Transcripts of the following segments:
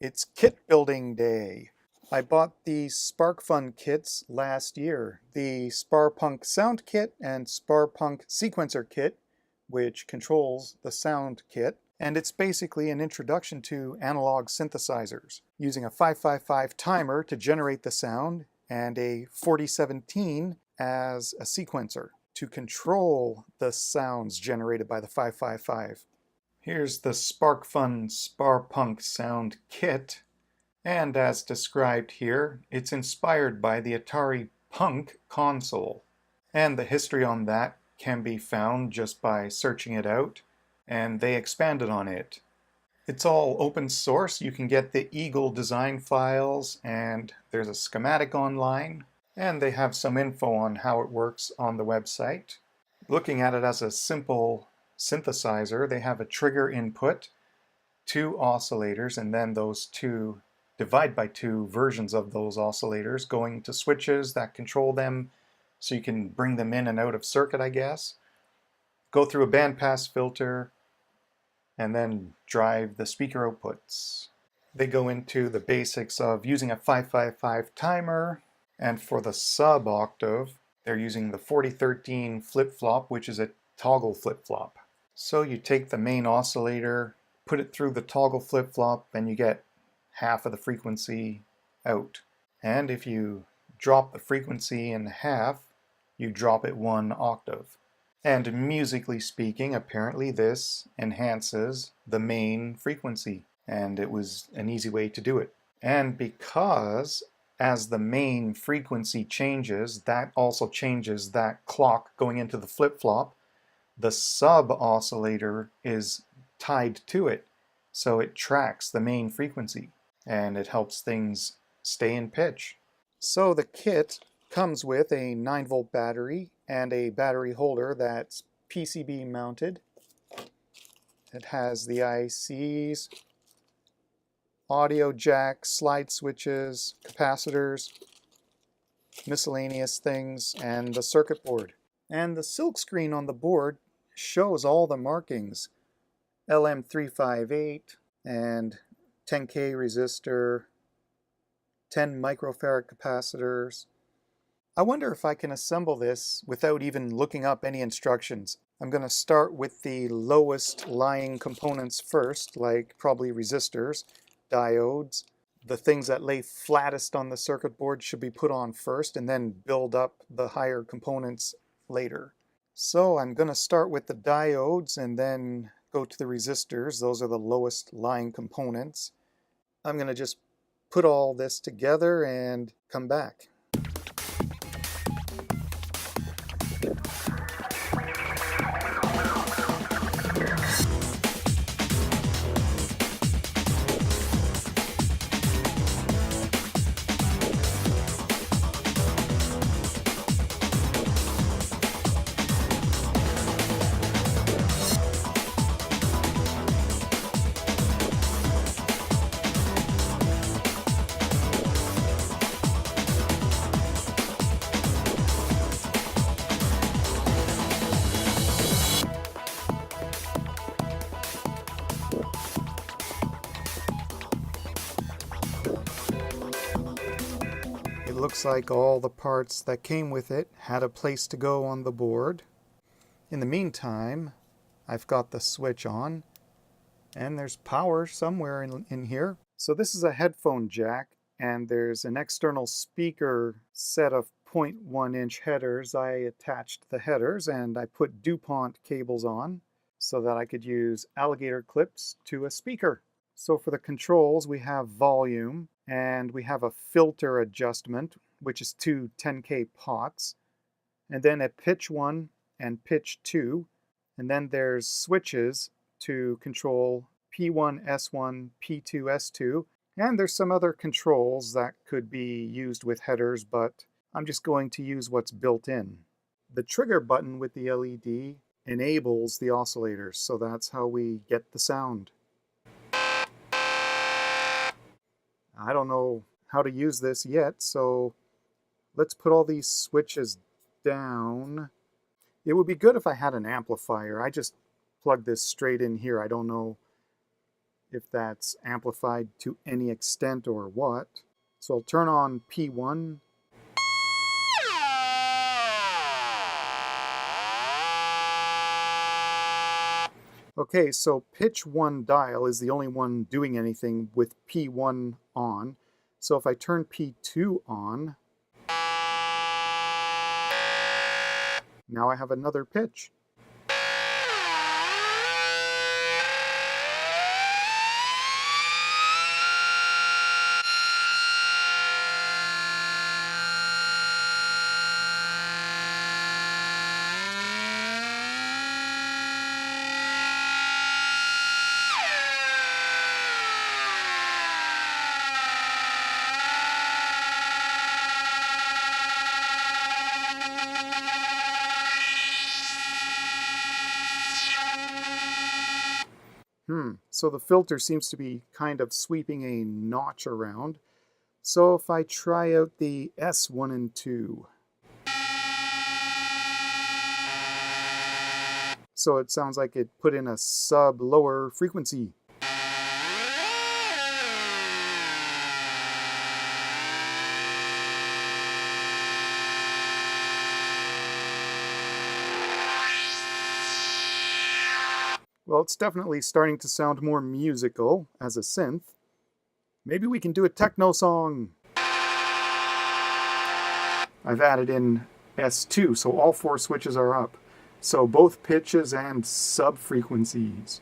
It's kit building day. I bought the Sparkfun kits last year. The Sparpunk sound kit and Sparpunk sequencer kit, which controls the sound kit. And it's basically an introduction to analog synthesizers, using a 555 timer to generate the sound and a 4017 as a sequencer to control the sounds generated by the 555. Here's the Sparkfun Sparpunk sound kit, and as described here, it's inspired by the Atari Punk Console. And the history on that can be found just by searching it out, and they expanded on it. It's all open source. You can get the Eagle design files, and there's a schematic online, and they have some info on how it works on the website. Looking at it as a simple synthesizer, they have a trigger input, two oscillators, and then those two divide by two versions of those oscillators going to switches that control them so you can bring them in and out of circuit, I guess. Go through a bandpass filter and then drive the speaker outputs. They go into the basics of using a 555 timer, and for the sub octave they're using the 4013 flip-flop, which is a toggle flip-flop. So you take the main oscillator, put it through the toggle flip-flop, and you get half of the frequency out. And if you drop the frequency in half, you drop it one octave. And musically speaking, apparently this enhances the main frequency, and it was an easy way to do it. And because as the main frequency changes, that also changes that clock going into the flip-flop, the sub-oscillator is tied to it, so it tracks the main frequency, and it helps things stay in pitch. So the kit comes with a 9-volt battery and a battery holder that's PCB mounted. It has the ICs, audio jack, slide switches, capacitors, miscellaneous things, and the circuit board. And the silk screen on the board shows all the markings. LM358 and 10K resistor, 10 microfarad capacitors. I wonder if I can assemble this without even looking up any instructions. I'm going to start with the lowest lying components first, like probably resistors, diodes. The things that lay flattest on the circuit board should be put on first and then build up the higher components later. So I'm going to start with the diodes and then go to the resistors. Those are the lowest lying components. I'm going to just put all this together and come back. It looks like all the parts that came with it had a place to go on the board. In the meantime, I've got the switch on, and there's power somewhere in here. So this is a headphone jack, and there's an external speaker set of 0.1-inch headers. I attached the headers, and I put DuPont cables on so that I could use alligator clips to a speaker. So for the controls, we have volume, and we have a filter adjustment, which is two 10K pots, and then a pitch 1 and pitch 2, and then there's switches to control P1, S1, P2, S2, and there's some other controls that could be used with headers, but I'm just going to use what's built in. The trigger button with the LED enables the oscillators, so that's how we get the sound. I don't know how to use this yet, so let's put all these switches down. It would be good if I had an amplifier. I just plug this straight in here. I don't know if that's amplified to any extent or what. So I'll turn on P1. Okay, so pitch 1 dial is the only one doing anything with P1 on. So if I turn P2 on, now I have another pitch. So the filter seems to be kind of sweeping a notch around. So if I try out the S1 and 2. So it sounds like it put in a sub-lower frequency. Well, it's definitely starting to sound more musical as a synth. Maybe we can do a techno song. I've added in S2, so all 4 switches are up. So both pitches and sub-frequencies.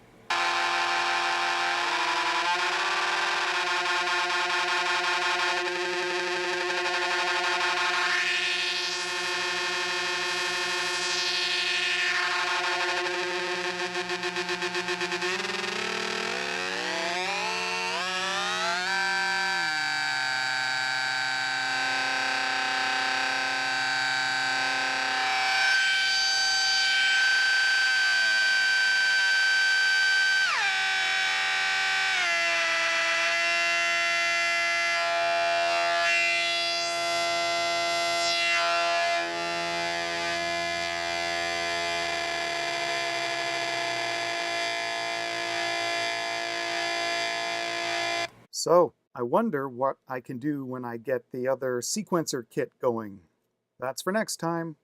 So, I wonder what I can do when I get the other sequencer kit going. That's for next time.